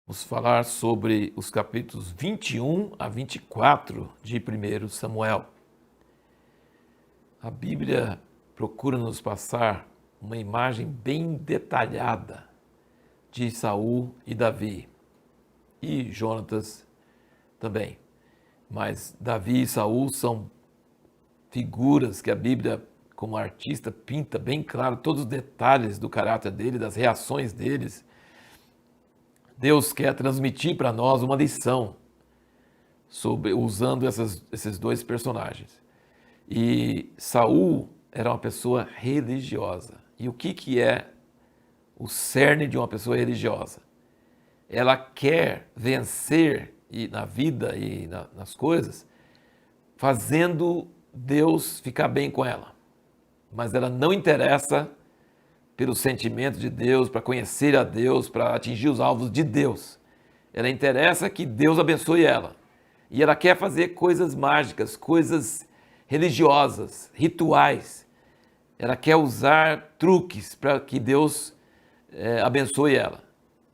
Vamos falar sobre os capítulos 21 a 24 de 1 Samuel. A Bíblia procura nos passar uma imagem bem detalhada de Saul e Davi, e Jonatas também. Mas Davi e Saul são figuras que a Bíblia, como artista, pinta bem claro todos os detalhes do caráter dele, das reações deles. Deus quer transmitir para nós uma lição usando esses dois personagens. E Saul era uma pessoa religiosa. E o que é o cerne de uma pessoa religiosa? Ela quer vencer na vida e nas coisas, fazendo Deus ficar bem com ela. Mas ela não interessa pelo sentimento de Deus, para conhecer a Deus, para atingir os alvos de Deus. Ela interessa que Deus abençoe ela. E ela quer fazer coisas mágicas, coisas religiosas, rituais. Ela quer usar truques para que Deus abençoe ela.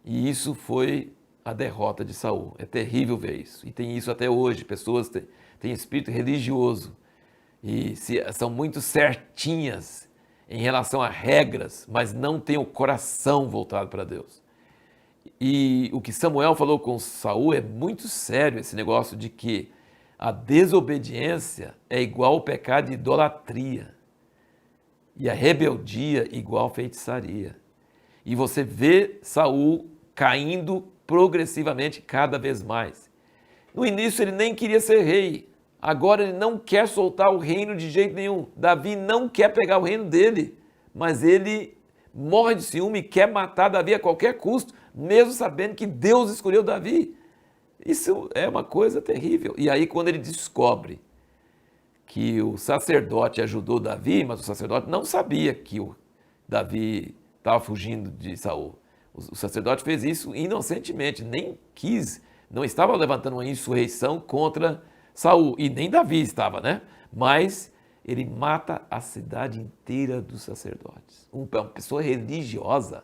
E isso foi a derrota de Saul. É terrível ver isso. E tem isso até hoje. Pessoas têm espírito religioso e são muito certinhas em relação a regras, mas não tem o coração voltado para Deus. E o que Samuel falou com Saul é muito sério, esse negócio de que a desobediência é igual ao pecado de idolatria e a rebeldia igual feitiçaria. E você vê Saul caindo progressivamente cada vez mais. No início ele nem queria ser rei. Agora ele não quer soltar o reino de jeito nenhum. Davi não quer pegar o reino dele, mas ele morre de ciúme e quer matar Davi a qualquer custo, mesmo sabendo que Deus escolheu Davi. Isso é uma coisa terrível. E aí quando ele descobre que o sacerdote ajudou Davi, mas o sacerdote não sabia que o Davi estava fugindo de Saul. O sacerdote fez isso inocentemente, nem quis, não estava levantando uma insurreição contra Saul, e nem Davi estava, né? Mas ele mata a cidade inteira dos sacerdotes. Uma pessoa religiosa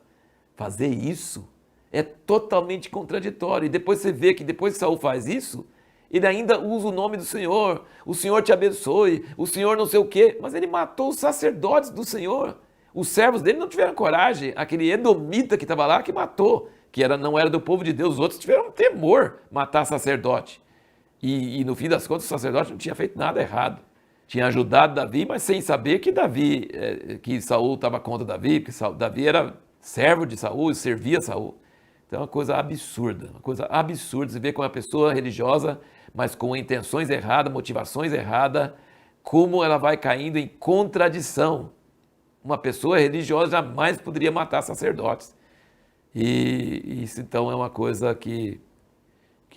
fazer isso é totalmente contraditório. E depois você vê que depois que Saul faz isso, ele ainda usa o nome do Senhor. O Senhor te abençoe, o Senhor não sei o quê. Mas ele matou os sacerdotes do Senhor. Os servos dele não tiveram coragem. Aquele edomita que estava lá que matou, que não era do povo de Deus. Os outros tiveram temor matar sacerdote. E no fim das contas o sacerdote não tinha feito nada errado. Tinha ajudado Davi, mas sem saber que Saul estava contra Davi, que Davi era servo de Saul e servia Saul. Então é uma coisa absurda, Você vê como uma pessoa religiosa, mas com intenções erradas, motivações erradas, como ela vai caindo em contradição. Uma pessoa religiosa jamais poderia matar sacerdotes. E isso então é uma coisa que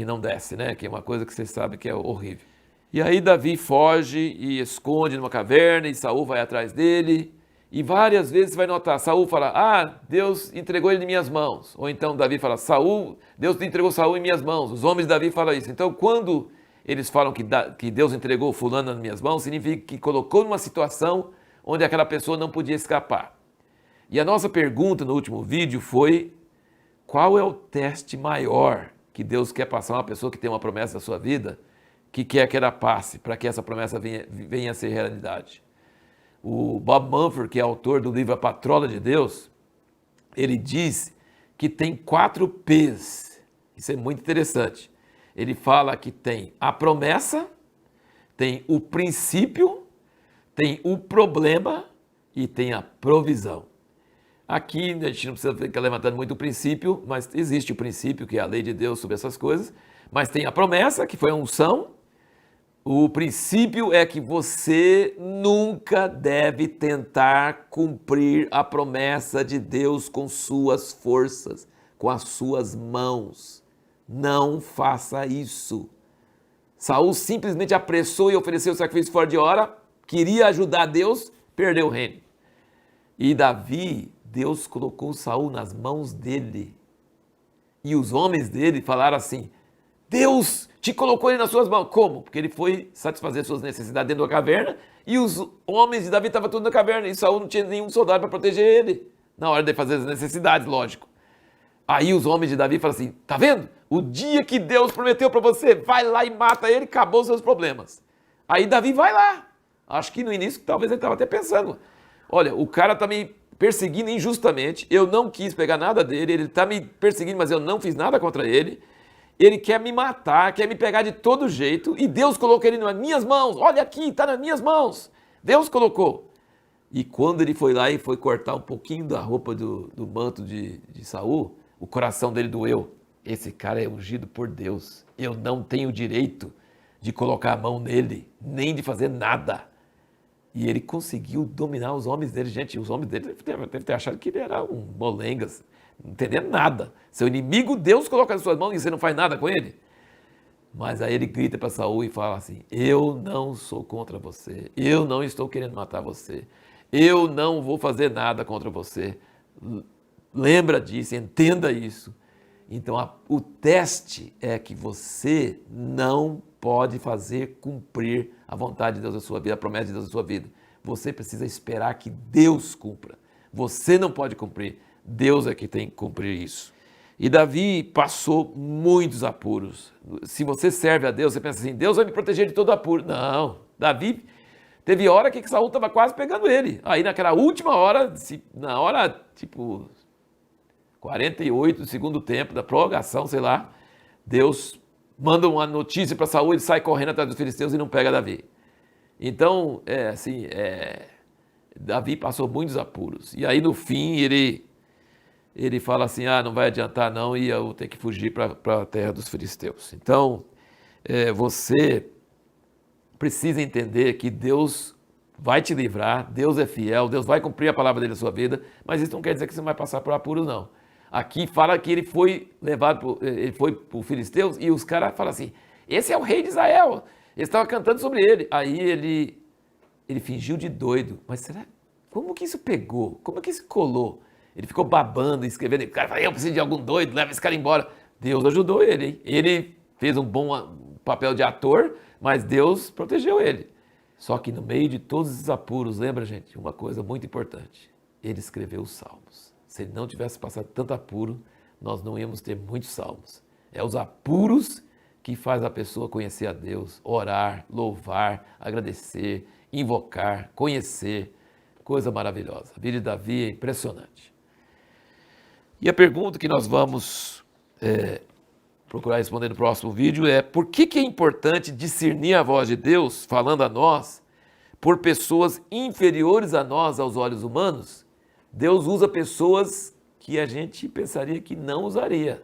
não desce, né? Que é uma coisa que você sabe que é horrível. E aí Davi foge e esconde numa caverna e Saul vai atrás dele. E várias vezes você vai notar, Saul fala, Deus entregou ele em minhas mãos. Ou então Davi fala, Deus entregou Saul em minhas mãos. Os homens de Davi falam isso. Então quando eles falam que Deus entregou fulano nas minhas mãos, significa que colocou numa situação onde aquela pessoa não podia escapar. E a nossa pergunta no último vídeo foi, qual é o teste maior que Deus quer passar a uma pessoa que tem uma promessa na sua vida, que quer que ela passe, para que essa promessa venha a ser realidade? O Bob Mumford, que é autor do livro A Patrola de Deus, ele diz que tem 4 P's. Isso é muito interessante. Ele fala que tem a promessa, tem o princípio, tem o problema e tem a provisão. Aqui a gente não precisa ficar levantando muito o princípio, mas existe o princípio, que é a lei de Deus sobre essas coisas, mas tem a promessa, que foi a unção. O princípio é que você nunca deve tentar cumprir a promessa de Deus com suas forças, com as suas mãos. Não faça isso. Saul simplesmente apressou e ofereceu o sacrifício fora de hora, queria ajudar Deus, perdeu o reino. E Davi, Deus colocou Saul nas mãos dele. E os homens dele falaram assim, Deus te colocou ele nas suas mãos. Como? Porque ele foi satisfazer suas necessidades dentro da caverna e os homens de Davi estavam tudo na caverna e Saul não tinha nenhum soldado para proteger ele na hora de fazer as necessidades, lógico. Aí os homens de Davi falam assim, tá vendo? O dia que Deus prometeu para você, vai lá e mata ele, acabou os seus problemas. Aí Davi vai lá. Acho que no início talvez ele estava até pensando, olha, o cara está me perseguindo injustamente, eu não quis pegar nada dele, ele está me perseguindo, mas eu não fiz nada contra ele. Ele quer me matar, quer me pegar de todo jeito, e Deus colocou ele nas minhas mãos. Olha aqui, está nas minhas mãos. Deus colocou. E quando ele foi lá e foi cortar um pouquinho da roupa do manto de Saul, o coração dele doeu. Esse cara é ungido por Deus. Eu não tenho direito de colocar a mão nele, nem de fazer nada. E ele conseguiu dominar os homens dele. Gente, os homens dele devem ter achado que ele era um molengas, não entendendo nada. Seu inimigo, Deus coloca nas suas mãos e você não faz nada com ele. Mas aí ele grita para Saul e fala assim, eu não sou contra você, eu não estou querendo matar você, eu não vou fazer nada contra você. Lembra disso, entenda isso. Então o teste é que você não pode fazer cumprir a vontade de Deus na sua vida, a promessa de Deus na sua vida. Você precisa esperar que Deus cumpra. Você não pode cumprir, Deus é que tem que cumprir isso. E Davi passou muitos apuros. Se você serve a Deus, você pensa assim, Deus vai me proteger de todo apuro. Não, Davi teve hora que Saul estava quase pegando ele. Aí naquela última hora, na hora tipo 48 do segundo tempo, da prorrogação, sei lá, Deus manda uma notícia para Saul, ele sai correndo atrás dos filisteus e não pega Davi. Então, Davi passou muitos apuros. E aí no fim ele fala assim, não vai adiantar não, e eu vou ter que fugir para a terra dos filisteus. Então, você precisa entender que Deus vai te livrar, Deus é fiel, Deus vai cumprir a palavra dele na sua vida, mas isso não quer dizer que você não vai passar por apuros, não. Aqui fala que ele foi levado, ele foi para os filisteus e os caras falam assim, esse é o rei de Israel, eles estavam cantando sobre ele. Aí ele fingiu de doido, mas será, como que isso pegou? Como que isso colou? Ele ficou babando, escrevendo, o cara falou, eu preciso de algum doido, leva esse cara embora. Deus ajudou ele, hein? Ele fez um bom papel de ator, mas Deus protegeu ele. Só que no meio de todos esses apuros, lembra, gente, uma coisa muito importante, ele escreveu os salmos. Se ele não tivesse passado tanto apuro, nós não íamos ter muitos salmos. É os apuros que faz a pessoa conhecer a Deus, orar, louvar, agradecer, invocar, conhecer. Coisa maravilhosa. A vida de Davi é impressionante. E a pergunta que nós vamos procurar responder no próximo vídeo é: por que é importante discernir a voz de Deus falando a nós por pessoas inferiores a nós aos olhos humanos? Deus usa pessoas que a gente pensaria que não usaria.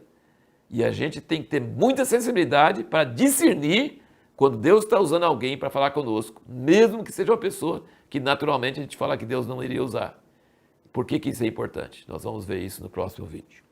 E a gente tem que ter muita sensibilidade para discernir quando Deus está usando alguém para falar conosco, mesmo que seja uma pessoa que naturalmente a gente fala que Deus não iria usar. Por que isso é importante? Nós vamos ver isso no próximo vídeo.